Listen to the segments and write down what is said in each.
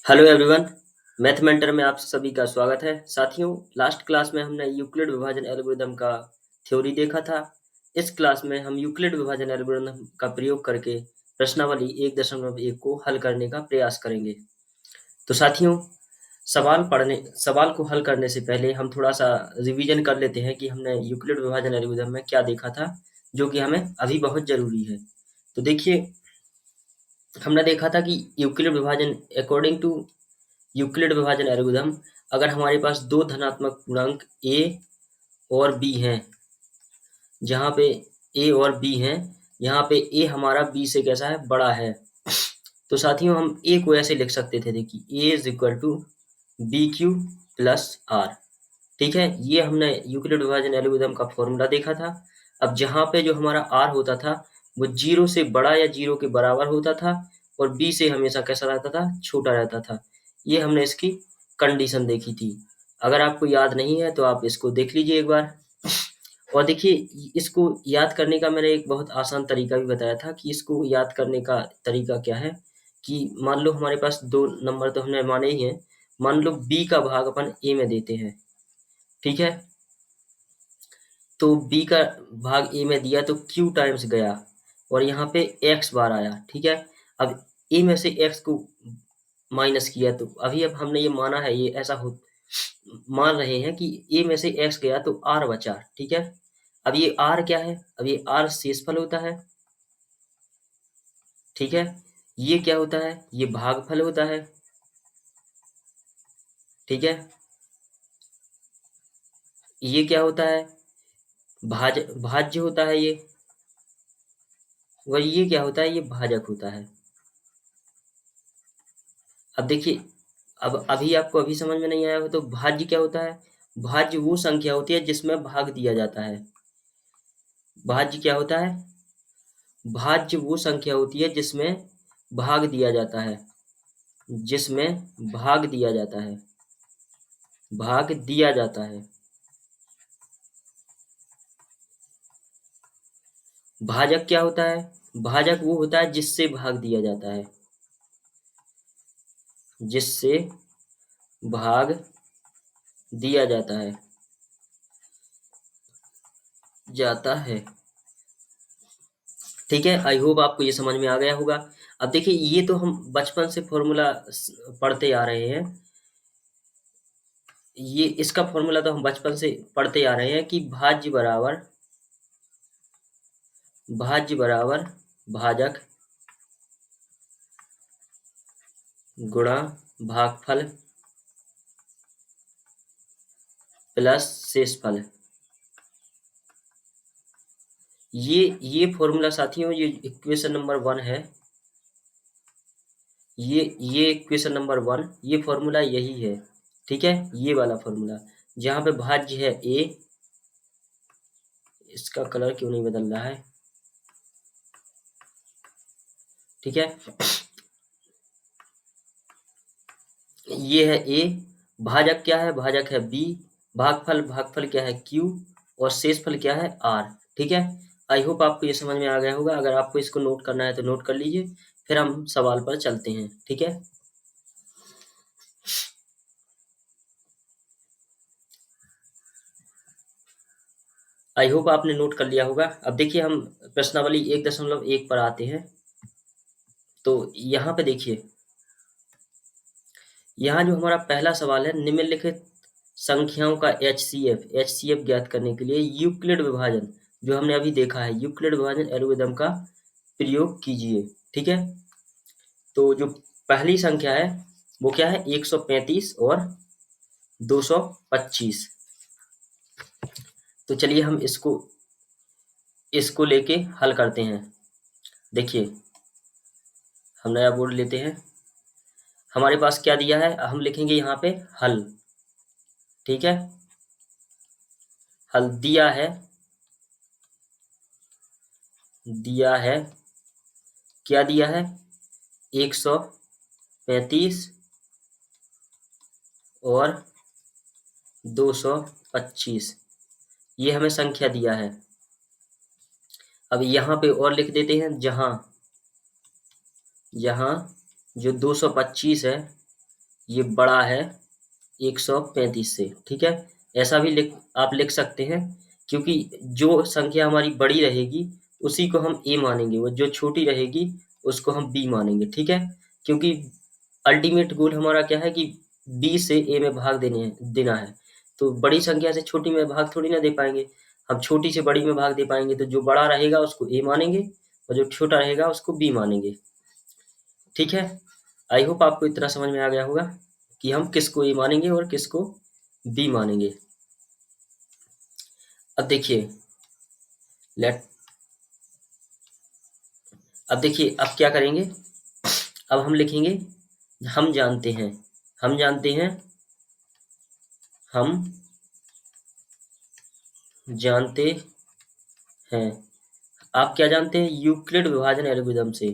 Hello everyone, math mentor में आप सभी का स्वागत है। साथियों, लास्ट क्लास में हमने यूक्लिड विभाजन एल्गोरिदम का थ्योरी देखा था। इस क्लास में हम यूक्लिड विभाजन एल्गोरिदम का प्रयोग करके प्रश्नावली 1.1 को हल करने का प्रयास करेंगे। तो साथियों, सवाल को हल करने से पहले हम थोड़ा सा रिवीजन कर लेते हैं कि हमने यूक्लिड विभाजन एल्गोरिदम में क्या देखा था, जो कि हमें अभी बहुत जरूरी है। तो देखिए, हमने देखा था कि यूक्लिड विभाजन एल्गोरिदम, अगर हमारे पास दो धनात्मक पूर्णांक a और b हैं, जहाँ पे a और b हैं, यहाँ पे a हमारा b से कैसा है, बड़ा है। तो साथियों, हम a को ऐसे लिख सकते थे, देखिए a is equal to B Q plus R. ठीक है, ये हमने यूक्लिड विभाजन एल्गोरिदम का फॉर्मूला देखा था। अब जहाँ पे जो हमारा r होता था वो 0 से बड़ा या 0 के बराबर होता था और b से हमेशा कैसा रहता था, छोटा रहता था। ये हमने इसकी कंडीशन देखी थी। अगर आपको याद नहीं है तो आप इसको देख लीजिए एक बार। और देखिए, इसको याद करने का मैंने एक बहुत आसान तरीका भी बताया था कि इसको याद करने का तरीका क्या है कि मान लो हमारे पास दो नंबर तो हमने माने ही हैं। मान लो b का भाग अपन a में देते हैं। ठीक है, तो b का भाग a में दिया तो q टाइम्स गया और यहाँ पे x बार आया। ठीक है, अब a में से x को माइनस किया तो अभी अब हमने ये माना है, ये ऐसा हो मान रहे हैं कि a में से x गया तो r बचा। ठीक है, अब ये r क्या है, अब ये r शेषफल होता है। ठीक है, ये क्या होता है, ये भागफल होता है। ठीक है, ये क्या होता है, भाज्य होता है ये। और ये क्या होता है, ये भाजक होता है। अब देखिए, अब अभी आपको अभी समझ में नहीं आया हो तो भाज्य क्या होता है, भाज्य वो संख्या होती है जिसमें भाग दिया जाता है। भाज्य क्या होता है, भाज्य वो संख्या होती है जिसमें भाग दिया जाता है, जिसमें भाग दिया जाता है, भाग दिया जाता है। भाजक क्या होता है, भाजक वो होता है जिससे भाग दिया जाता है, जिससे भाग दिया जाता है। ठीक है, आई होप आपको ये समझ में आ गया होगा। अब देखिए, ये तो हम बचपन से फॉर्मूला पढ़ते आ रहे हैं। ये इसका फॉर्मूला तो हम बचपन से पढ़ते आ रहे हैं कि भाज्य बराबर भाजक गुणा भागफल प्लस शेषफल। ये फॉर्मूला साथियों, ये इक्वेशन नंबर 1 है। ये इक्वेशन नंबर 1, ये फॉर्मूला यही है। ठीक है, ये वाला फॉर्मूला जहाँ पे भाज्य है a। इसका कलर क्यों नहीं बदल रहा है। ठीक है, ये है a, भाजक क्या है, भाजक है b, भागफल क्या है q, और शेषफल क्या है r। ठीक है, आई होप आपको ये समझ में आ गया होगा। अगर आपको इसको नोट करना है तो नोट कर लीजिए, फिर हम सवाल पर चलते हैं। ठीक है, आई होप आपने नोट कर लिया होगा। अब देखिए, हम प्रश्नावली 1.1 पर आते हैं। तो यहाँ पे देखिए, यहाँ जो हमारा पहला सवाल है, निम्नलिखित संख्याओं का HCF ज्ञात करने के लिए यूक्लिड विभाजन, जो हमने अभी देखा है, यूक्लिड विभाजन एल्गोरिदम का प्रयोग कीजिए। ठीक है, तो जो पहली संख्या है वो क्या है, 135 और 225। तो चलिए हम इसको लेके हल करते हैं। देखिए, हम नया बोर्ड लेते हैं। हमारे पास क्या दिया है, हम लिखेंगे यहाँ पे हल। ठीक है, हल दिया है, क्या दिया है, 135 और 225, ये हमें संख्या दिया है। अब यहाँ पे और लिख देते हैं, जहाँ जो 225 है ये बड़ा है 135 से, ठीक है। ऐसा भी आप लिख सकते हैं, क्योंकि जो संख्या हमारी बड़ी रहेगी उसी को हम ए मानेंगे, वो जो छोटी रहेगी उसको हम बी मानेंगे, ठीक है। क्योंकि अल्टीमेट गोल हमारा क्या है कि बी से ए में भाग देना है। तो बड़ी संख्या से छोटी में भाग थोड़ी ना दे पाएंगे, हम छोटी से बड़ी में भाग दे पाएंगे। तो जो बड़ा रहेगा उसको ए मानेंगे और जो छोटा रहेगा उसको बी मानेंगे, ठीक है। आई होप आपको इतना समझ में आ गया होगा कि हम किसको ए मानेंगे और किसको बी मानेंगे। अब देखिए लेट अब देखिए अब क्या करेंगे। अब हम लिखेंगे हम जानते हैं, हम जानते हैं, हम जानते हैं। आप क्या जानते हैं? यूक्लिड विभाजन एल्गोरिथम से,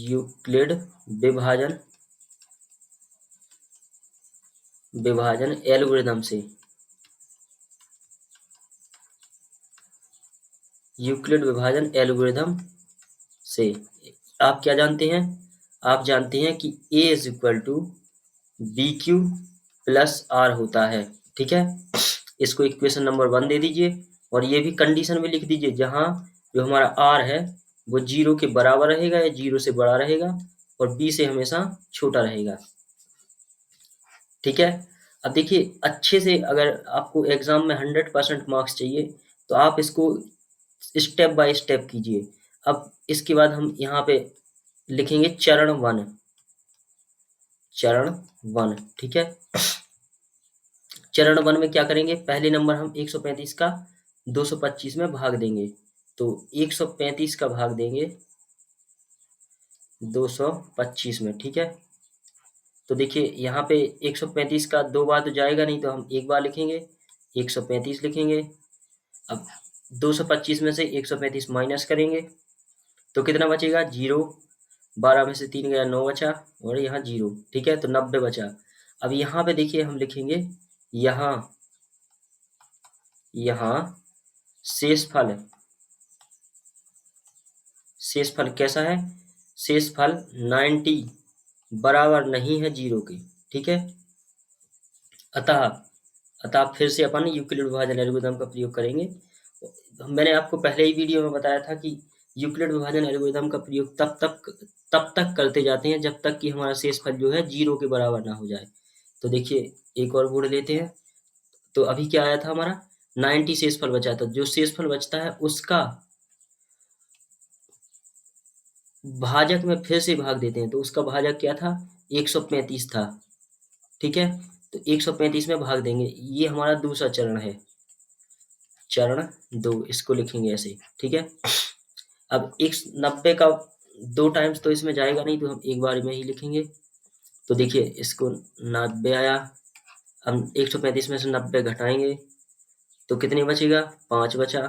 यूक्लिड विभाजन विभाजन एल्गोरिथम से, यूक्लिड विभाजन एल्गोरिथम से आप क्या जानते हैं? आप जानते हैं कि a is equal to B Q plus R होता है, ठीक है। इसको इक्वेशन नंबर 1 दे दीजिए और ये भी कंडीशन में लिख दीजिए जहां जो हमारा आर है वो 0 के बराबर रहेगा या 0 से बड़ा रहेगा और बी से हमेशा छोटा रहेगा, ठीक है। अब देखिए अच्छे से अगर आपको एग्जाम में 100% मार्क्स चाहिए तो आप इसको स्टेप बाय स्टेप कीजिए। अब इसके बाद हम यहाँ पे लिखेंगे चरण 1, चरण 1, ठीक है। चरण 1 में क्या करेंगे? पहले नंबर हम 135 का 225 में भाग देंगे, तो 135 का भाग देंगे 225 में, ठीक है। तो देखिए यहाँ पे 135 का 2 बार तो जाएगा नहीं, तो हम एक बार लिखेंगे 135 लिखेंगे। अब 225 में से 135 माइनस करेंगे तो कितना बचेगा? 0। 12 में से 3 गया 9 बचा और यहाँ 0, ठीक है। तो 90 बचा। अब यहाँ पे देखिए हम लिखेंगे यहाँ यहाँ शेषफल, शेषफल कैसा है? शेषफल 90 बराबर नहीं है 0 के, ठीक है। अतः अतः फिर से अपन यूक्लिड विभाजन एल्गोरिथम का प्रयोग करेंगे। मैंने आपको पहले ही वीडियो में बताया था कि यूक्लिड विभाजन एल्गोरिथम का प्रयोग तब तक करते जाते हैं जब तक कि हमारा शेषफल जो है 0 के बराबर ना हो जाए। तो देखिए एक और बोर्ड लेते हैं। तो अभी क्या आया था हमारा? 90 शेषफल बचा था। जो शेषफल बचता है उसका भाजक में फिर से भाग देते हैं, तो उसका भाजक क्या था? 135 था, ठीक है। तो 135 में भाग देंगे। ये हमारा दूसरा चरण है, चरण 2, इसको लिखेंगे ऐसे, ठीक है। अब 90 का 2 टाइम्स तो इसमें जाएगा नहीं, तो हम एक बार में ही लिखेंगे। तो देखिए इसको 90 आया। हम 135 में से 90 घटाएंगे तो कितने बचेगा? 5 बचा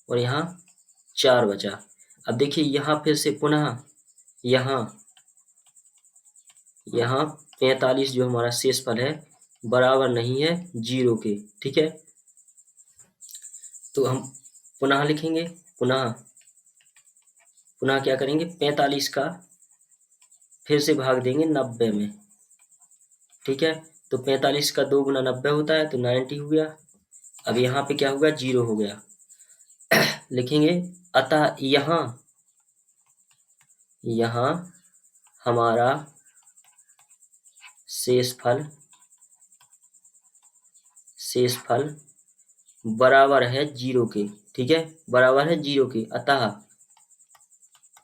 और यहाँ 4 बचा। अब देखिए यहाँ फिर से पुनः यहाँ 45 जो हमारा शेषफल है बराबर नहीं है 0 के, ठीक है। तो हम पुनः लिखेंगे, पुनः क्या करेंगे? 45 का फिर से भाग देंगे 90 में, ठीक है। तो 45 का 2 गुना 90 होता है, तो 90 हो गया। अब यहाँ पे क्या होगा? 0 हो गया। लिखेंगे अतः यहाँ हमारा शेषफल बराबर है 0 के, ठीक है, बराबर है 0 के।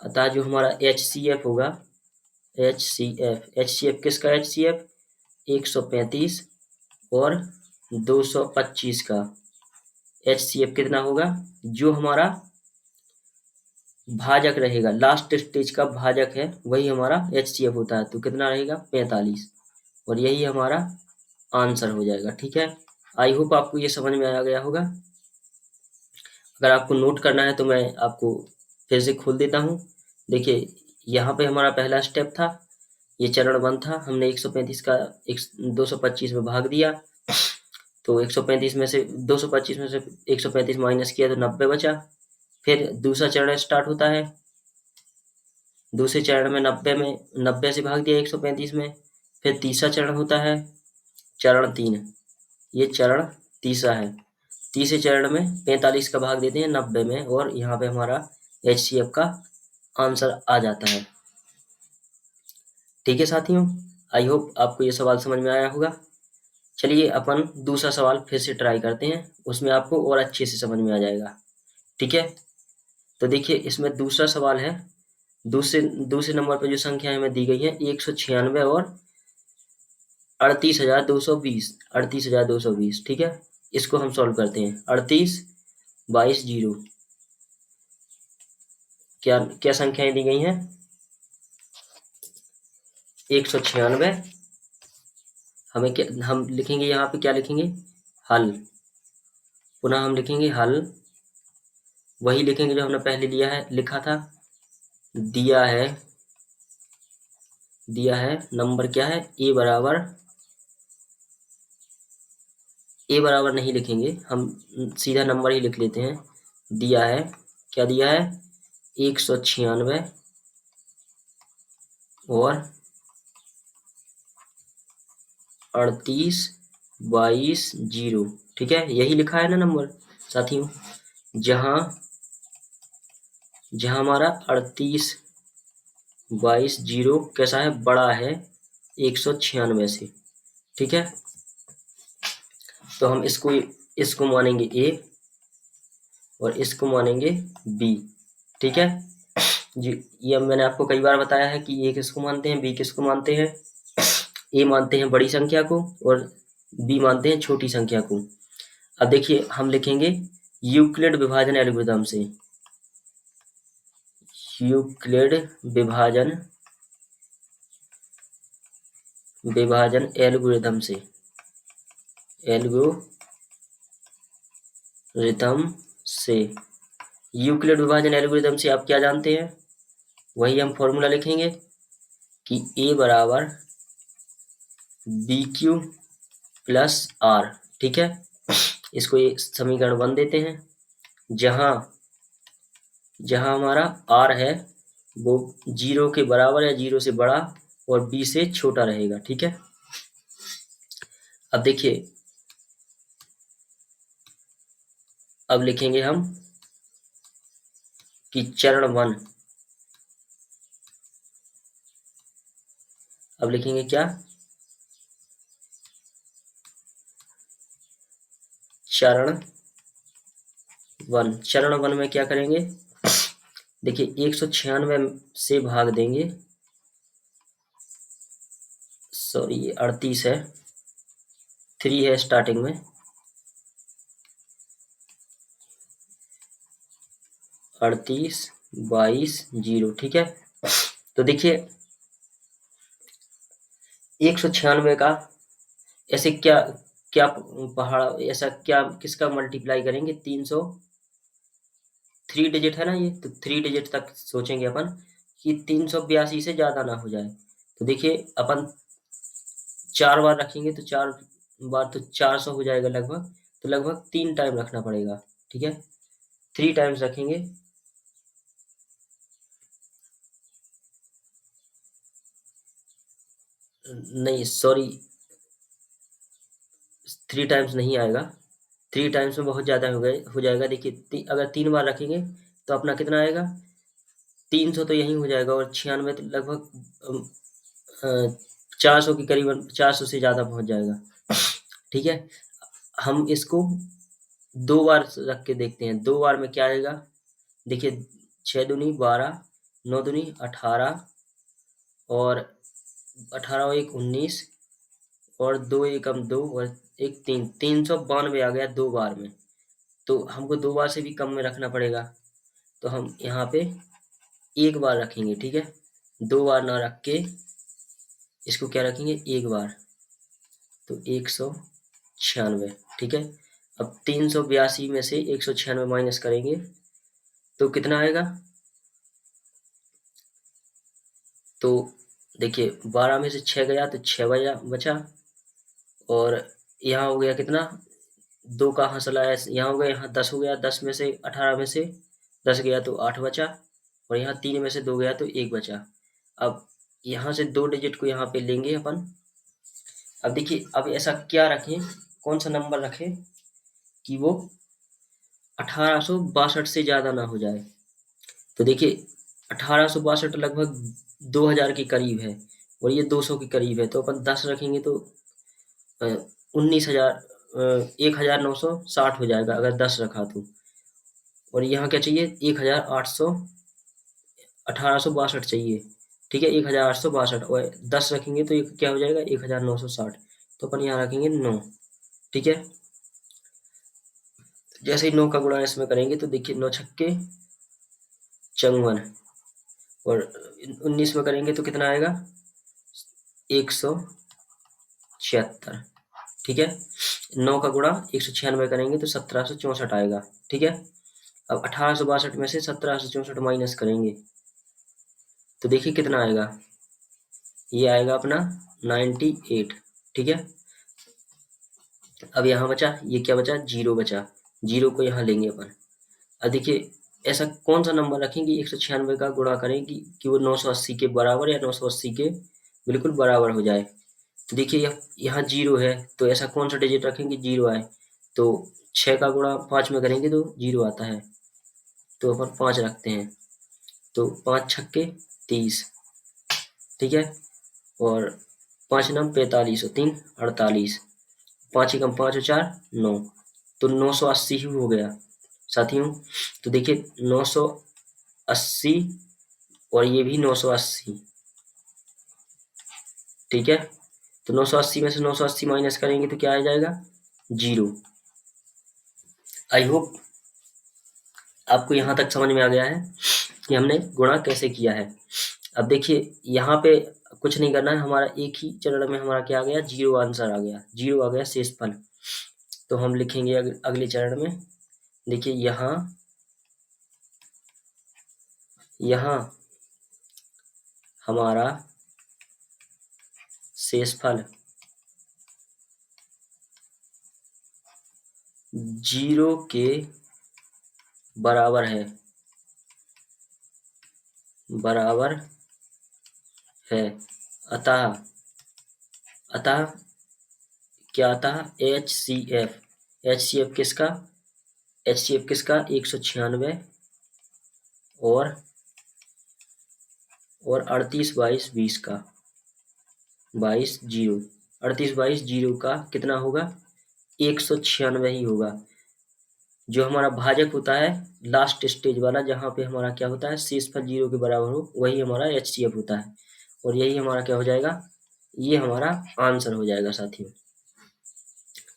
अतः जो हमारा HCF होगा, HCF किसका? HCF 135 और 225 का HCF कितना होगा? जो हमारा भाजक रहेगा, लास्ट स्टेज का भाजक है, वही हमारा HCF होता है। तो कितना रहेगा? 45, और यही हमारा आंसर हो जाएगा, ठीक है। आई होप आपको ये समझ में आ गया होगा। अगर आपको नोट करना है तो मैं आपको फिर से खोल देता हूँ। देखिए यहाँ पे हमारा पहला स्टेप था, ये चरण 1 था। हमने 135 का 225 में भाग दिया, तो 135 में से 225 में से 135 माइनस किया तो 90 बचा। फिर दूसरा चरण स्टार्ट होता है, दूसरे चरण में 90 से भाग दिया 135 में। फिर तीसरा चरण होता है चरण 3, ये चरण तीसरा है। तीसरे चरण में 45 का भाग देते हैं 90 में और यहाँ पे हमारा HCF का आंसर आ जाता है। ठीक है साथियों, आई होप आपको ये सवाल समझ में आया होगा। चलिए अपन दूसरा सवाल फिर से ट्राई करते हैं, उसमें आपको और अच्छे से समझ में आ जाएगा। ठीक है, तो देखिए इसमें दूसरा सवाल है। दूसरे दूसरे नंबर पर जो संख्या हमें दी गई है 196 और 38,220, 38,220। ठीक है, इसको हम सॉल्व करते हैं। 38, 22, 0 क्या क्या संख्याएं दी गई हैं? 196, हमें क्या हम लिखेंगे यहाँ पे, क्या लिखेंगे? हल। पुनः हम लिखेंगे हल, वही लिखेंगे जो हमने पहले लिखा था। दिया है नंबर क्या है? ए बराबर नहीं लिखेंगे हम, सीधा नंबर ही लिख लेते हैं। दिया है, क्या दिया है? 196 और 38, 22, 0। ठीक है, यही लिखा है ना नंबर साथियों। जहां हमारा 38, 22, 0 कैसा है? बड़ा है 196 से। ठीक है, तो हम इसको मानेंगे ए और इसको मानेंगे बी। ठीक है जी, ये मैंने आपको कई बार बताया है कि ए किसको मानते हैं, बी किसको मानते हैं। ए मानते हैं बड़ी संख्या को और बी मानते हैं छोटी संख्या को। अब देखिए हम लिखेंगे यूक्लिड विभाजन एल्गोरिथम से। यूक्लिड विभाजन एल्गोरिथम से, यूक्लिड विभाजन एल्गोरिथम से आप क्या जानते हैं? वही हम फॉर्मूला लिखेंगे कि ए बराबर बी क्यू प्लस आर। ठीक है, इसको ये समीकरण 1 देते हैं। जहां हमारा आर है वो 0 के बराबर या 0 से बड़ा और बी से छोटा रहेगा। ठीक है, अब देखिए अब लिखेंगे हम कि चरण 1, अब लिखेंगे क्या? चरण 1 में क्या करेंगे? देखिए 196 से भाग देंगे, सॉरी ये 38 है, 3 है स्टार्टिंग में, 38, 22, 0। ठीक है, तो देखिए 196 का ऐसे क्या क्या पहाड़, ऐसा क्या किसका मल्टीप्लाई करेंगे? 300, 3 डिजिट है ना ये, तो 3 डिजिट तक सोचेंगे अपन कि 382 से ज्यादा ना हो जाए। तो देखिए अपन 4 बार रखेंगे तो 4 बार तो 400 हो जाएगा लगभग, तो लगभग 3 टाइम रखना पड़ेगा। ठीक है, 3 टाइम्स रखेंगे। नहीं सॉरी, 3 टाइम्स नहीं आएगा, 3 टाइम्स में बहुत ज्यादा हो जाएगा। देखिए अगर 3 बार रखेंगे तो अपना कितना आएगा? 300 तो यही हो जाएगा और 96 तो लगभग 400 के करीबन, 400 से ज्यादा पहुंच जाएगा। ठीक है, हम इसको 2 बार रख के देखते हैं। 2 बार में क्या आएगा? देखिए 6 दूनी 12, 9 दूनी 18 और 18 और 1 19 और 2 एकम 2 और 1 3, 392 आ गया 2 बार में। तो हमको 2 बार से भी कम में रखना पड़ेगा, तो हम यहाँ पे 1 बार रखेंगे। ठीक है, 2 बार ना रख के इसको क्या रखेंगे? 1 बार, तो 196। ठीक है, अब 382 में से 196 माइनस करेंगे तो कितना आएगा? तो देखिए 12 में से 6 गया तो 6 बचा और यहाँ हो गया कितना? 2 कहाँ चला है? यहाँ हो गया, यहाँ 10 हो गया, 10 में से 18 में से 10 गया तो 8 बचा और यहाँ 3 में से 2 गया तो 1 बचा। अब यहाँ से 2 डिजिट को यहाँ पे लेंगे अपन। अब देखिए, अब ऐसा क्या रखें, कौन सा नंबर रखें कि वो 1862 से ज़्यादा ना हो जाए। तो देखिए 1862 लगभग 2000 के करीब है और ये 200 के करीब है, तो अपन 10 रखेंगे तो 19,000 1960 हो जाएगा अगर 10 रखा तो। और यहाँ क्या चाहिए, 1862 चाहिए। ठीक है, 1862 और 10 रखेंगे तो ये क्या हो जाएगा, 1960। तो अपन यहाँ रखेंगे 9। ठीक है, जैसे ही 9 का गुणा इसमें करेंगे तो देखिए 9 छक्के 54 और 19 में करेंगे तो कितना आएगा, 176। ठीक है, 9 का गुणा 196 करेंगे तो 1764 आएगा। ठीक है, अब 1862 में से 1764 माइनस करेंगे तो देखिए कितना आएगा, ये आएगा अपना 98। ठीक है, अब यहाँ बचा, ये क्या बचा, 0 बचा। 0 को यहाँ लेंगे अपन। अब देखिए ऐसा कौन सा नंबर रखेंगे 196 का गुणा करें कि वो 980 के बराबर या 980 के बिल्कुल बराबर हो जाए। तो देखिए यहाँ 0 है तो ऐसा कौन सा डिजिट रखेंगे 0 आए। तो 6 का गुणा 5 में करेंगे तो 0 आता है, तो अपन 5 रखते हैं। तो 5 छक्के 30। ठीक है, और 5 नम 45 और 3 48। 5 एकम 5 और 4 9, तो 980 ही हो गया साथियों। तो देखिए 980 और ये भी 980। ठीक है, तो 980 में से 980 माइनस करेंगे तो क्या आ जाएगा, 0। आई होप आपको यहाँ तक समझ में आ गया है कि हमने गुणा कैसे किया है। अब देखिए यहाँ पे कुछ नहीं करना है, हमारा एक ही चरण में हमारा क्या आ गया, 0 आंसर आ गया, 0 आ गया शेषफल। तो हम लिखेंगे अगले चरण में। देखिए यहाँ हमारा शेषफल 0 के बराबर है, अतः क्या आता है, HCF किसका, 196 और 38 22 20 का 22 0, 38 22 0 का कितना होगा, 196 ही होगा। जो हमारा भाजक होता है लास्ट स्टेज वाला, जहाँ पे हमारा क्या होता है, शेषफल 0 के बराबर हो, वही हमारा HCF होता है और यही हमारा क्या हो जाएगा, ये हमारा आंसर हो जाएगा साथियों।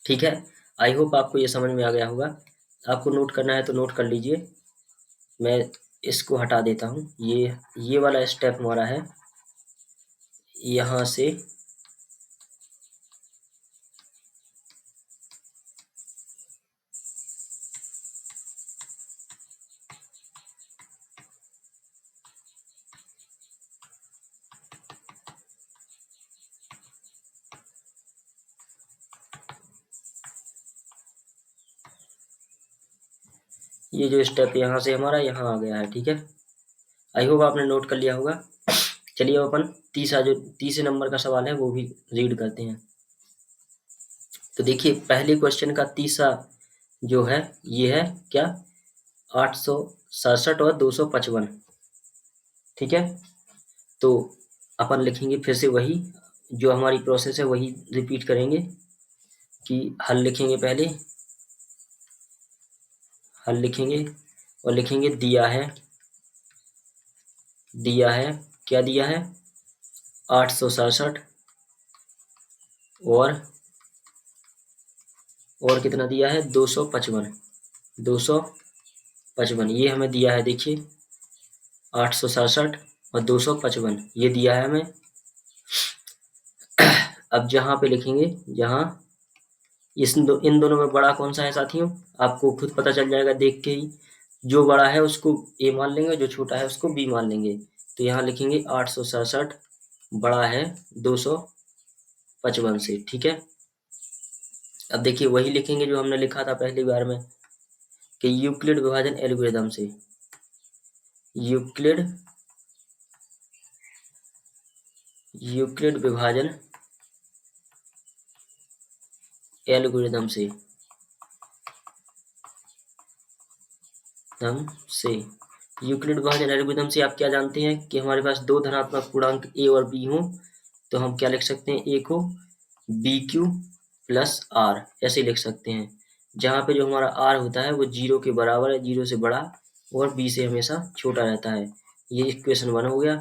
ठीक है, आई होप आपको ये समझ में आ गया होगा। आपको नोट करना है तो नोट कर लीजिए, मैं इसको हटा देता हूँ। ये वाला स्टेप हमारा है, यहाँ से ये जो स्टेप यहाँ से हमारा यहाँ आ गया है। ठीक है, आई होप आपने नोट कर लिया होगा। चलिए अपन तीसरे नंबर का सवाल है वो भी रीड करते हैं। तो देखिए पहले क्वेश्चन का तीसरा जो है ये है क्या, 867 और 255। ठीक है, तो अपन लिखेंगे फिर से वही जो हमारी प्रोसेस है वही रिपीट करेंगे कि हल लिखेंगे, पहले हल लिखेंगे और लिखेंगे दिया है क्या दिया है, 867 और कितना दिया है, 255 ये हमें दिया है। देखिए 867 और 255 ये दिया है हमें। अब जहाँ पे लिखेंगे, जहाँ इन दोनों में बड़ा कौन सा है साथियों, आपको खुद पता चल जाएगा देख के ही। जो बड़ा है उसको ए मान लेंगे, जो छोटा है उसको बी मान लेंगे। तो यहाँ लिखेंगे 867 बड़ा है 255 से। ठीक है, अब देखिए वही लिखेंगे जो हमने लिखा था पहली बार में कि यूक्लिड विभाजन एल्गोरिथम से। यूक्लिड विभाजन एल्गोरिदम से यूक्लिड विभाजन एल्गोरिदम से आप क्या जानते हैं कि हमारे पास दो धनात्मक पूर्णांक ए और बी हों तो हम क्या लिख सकते हैं, ए को बी क्यू प्लस आर ऐसे लिख सकते हैं, जहाँ पे जो हमारा आर होता है वो 0 के बराबर है, 0 से बड़ा और बी से हमेशा छोटा रहता है। ये इक्वेशन 1 हो गया।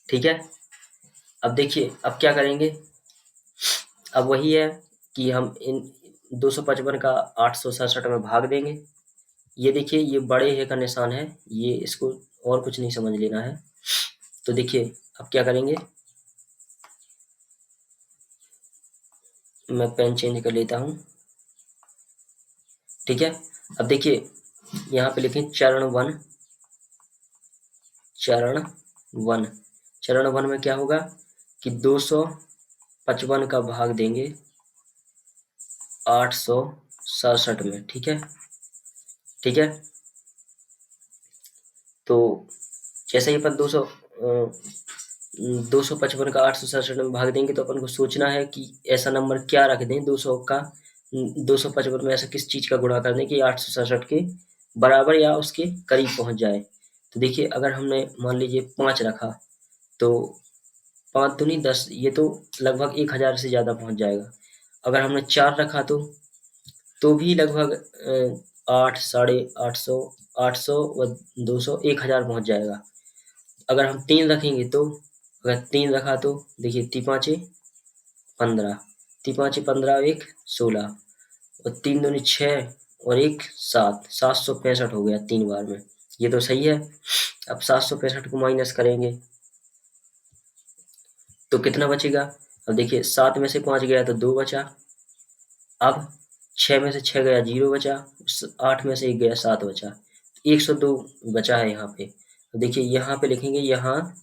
ठीक है, अब देखिए अब क्या करेंगे, अब वही है कि हम इन 255 का 867 में भाग देंगे। ये देखिए ये बड़े है का निशान है, ये इसको और कुछ नहीं समझ लेना है। तो देखिए अब क्या करेंगे, मैं पेन चेंज कर लेता हूँ। ठीक है, अब देखिए यहाँ पे लिखें चरण वन। चरण वन में क्या होगा कि 255 का भाग देंगे 867 में। ठीक है, ठीक है, तो जैसे ही अपन 255 का 867 में भाग देंगे तो अपन को सोचना है कि ऐसा नंबर क्या रख दें 255 में ऐसा किस चीज का गुणा कर दें कि 867 के बराबर या उसके करीब पहुंच जाए। तो देखिए अगर हमने मान लीजिए 5 रखा तो 5 दूनी 10, ये तो लगभग 1000 से ज्यादा पहुंच जाएगा। अगर हमने 4 रखा तो भी लगभग 8, 850, 800 व 200, 1000 पहुंच जाएगा। अगर हम 3 रखेंगे तो, अगर 3 रखा तो देखिए 3 5 15, 3 5 15 और 1 16 और 3 दूनी 6 और 1 7, 765 हो गया 3 बार में। ये तो सही है। अब 765 को माइनस करेंगे तो कितना बचेगा, अब देखिए 7 में से 5 गया तो 2 बचा, अब 6 में से 6 गया 0 बचा, 8 में से 1 गया 7 बचा, 102 बचा है यहाँ पे। तो देखिए यहाँ पे लिखेंगे, यहाँ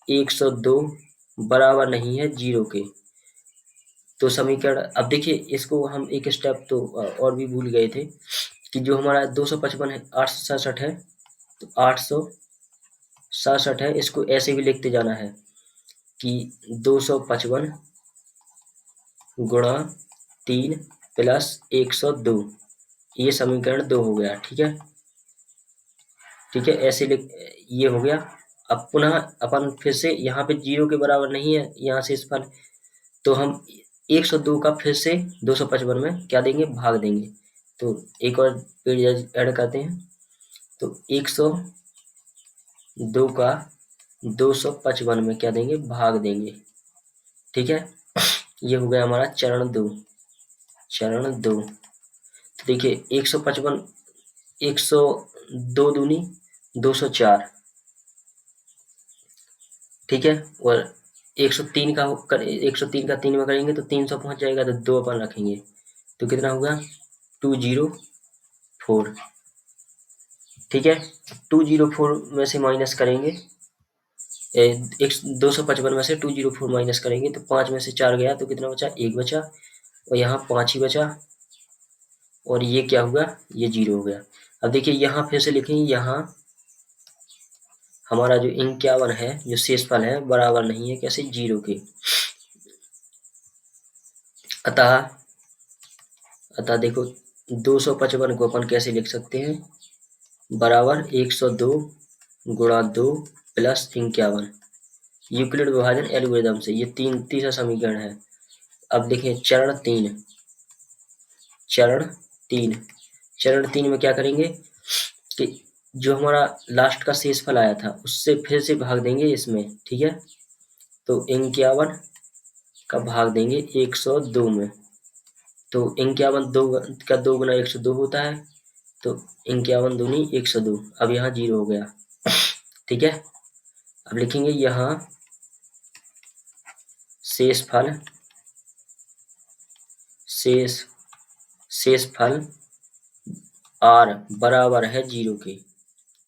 102 बराबर नहीं है 0 के। तो समीकरण, अब देखिए इसको हम एक स्टेप तो और भी भूल गए थे कि जो हमारा 255 है 867 है, तो 867 है, इसको ऐसे भी लिखते जाना है कि 255 गुणा 3 प्लस 102, ये समीकरण 2 हो गया। ठीक है, ठीक है, ऐसे लिख, ये हो गया। अब पुनः अपन फिर से यहाँ पे 0 के बराबर नहीं है यहाँ से इस पर, तो हम 102 का फिर से 255 में क्या देंगे, भाग देंगे। तो एक और पेज ऐड करते हैं, तो 102 का 255 में क्या देंगे, भाग देंगे। ठीक है, ये हो गया हमारा चरण 2। तो देखिए 155, 102 दूनी 204। ठीक है, और 103 का 103 का 3 में करेंगे तो 300 पहुंच जाएगा, तो 2 अपन रखेंगे तो कितना होगा 204। ठीक है, 204 में से माइनस करेंगे, 255 में से 204 माइनस करेंगे तो 5 में से 4 गया तो कितना बचा, 1 बचा, और यहाँ 5 ही बचा, और ये क्या हुआ, ये 0 हो गया। अब देखिए यहाँ फिर से लिखेंगे, यहाँ हमारा जो 51 है, जो शेषफल है, बराबर नहीं है कैसे, 0 के। अतः देखो 255 को अपन कैसे लिख सकते हैं, बराबर 102 गुणा 2 प्लस 51, यूक्लिड विभाजन एल्गोरिदम से। ये तीसरा समीकरण है। अब देखिए चरण तीन में क्या करेंगे कि जो हमारा लास्ट का शेषफल आया था उससे फिर से भाग देंगे इसमें। ठीक है, तो 51 का भाग देंगे 102 में, तो 51 का 2 गुना 102 होता है, तो 51 दूनी 102। अब यहाँ 0 हो गया। ठीक है, अब लिखेंगे यहाँ शेषफल r बराबर है 0 के।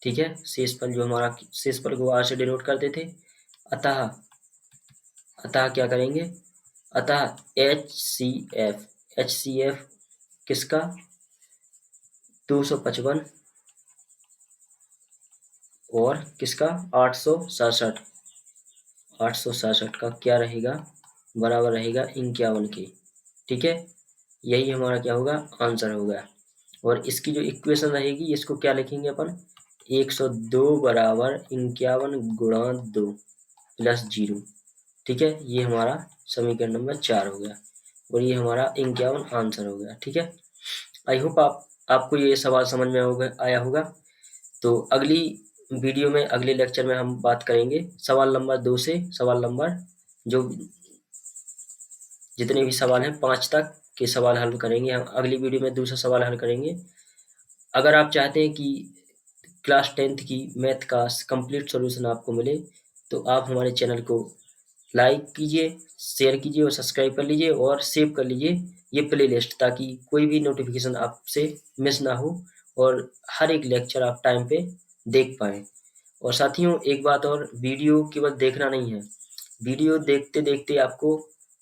ठीक है, शेषफल जो हमारा शेषफल को r से डिनोट करते थे। अतः क्या करेंगे, अतः HCF किसका, 255 और किसका 867, 867 का क्या रहेगा, बराबर रहेगा 51 के। ठीक है, यही हमारा क्या होगा, आंसर होगा। और इसकी जो इक्वेशन रहेगी, इसको क्या लिखेंगे अपन, 102 बराबर 51 गुणा 2 प्लस 0। ठीक है, ये हमारा समीकरण नंबर 4 हो गया और ये हमारा 51 आंसर हो गया। ठीक है, आई होप आपको ये सवाल समझ में आया होगा। तो अगली वीडियो में, अगले लेक्चर में हम बात करेंगे सवाल नंबर 2 से सवाल नंबर, जो जितने भी सवाल हैं 5 तक के सवाल हल करेंगे हम अगली वीडियो में, दूसरा सवाल हल करेंगे। अगर आप चाहते हैं कि क्लास 10th की मैथ का कंप्लीट सॉल्यूशन आपको मिले, तो आप हमारे चैनल को लाइक कीजिए, शेयर कीजिए और सब्सक्राइब कर लीजिए और सेव कर लीजिए ये प्लेलिस्ट, ताकि कोई भी नोटिफिकेशन आपसे मिस ना हो और हर एक लेक्चर आप टाइम पे देख पाएँ। और साथियों, एक बात और, वीडियो केवल देखना नहीं है, वीडियो देखते-देखते आपको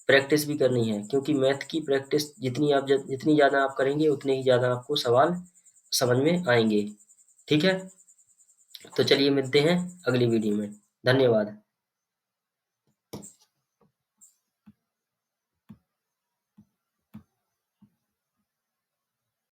प्रैक्टिस भी करनी है, क्योंकि मैथ की प्रैक्टिस जितनी ज़्यादा आप करेंगे, उतने ही ज़्यादा आपको सवाल समझ में आएँगे। ठीक है? तो चलिए मिलते हैं अगली वीडियो में। धन्यवाद।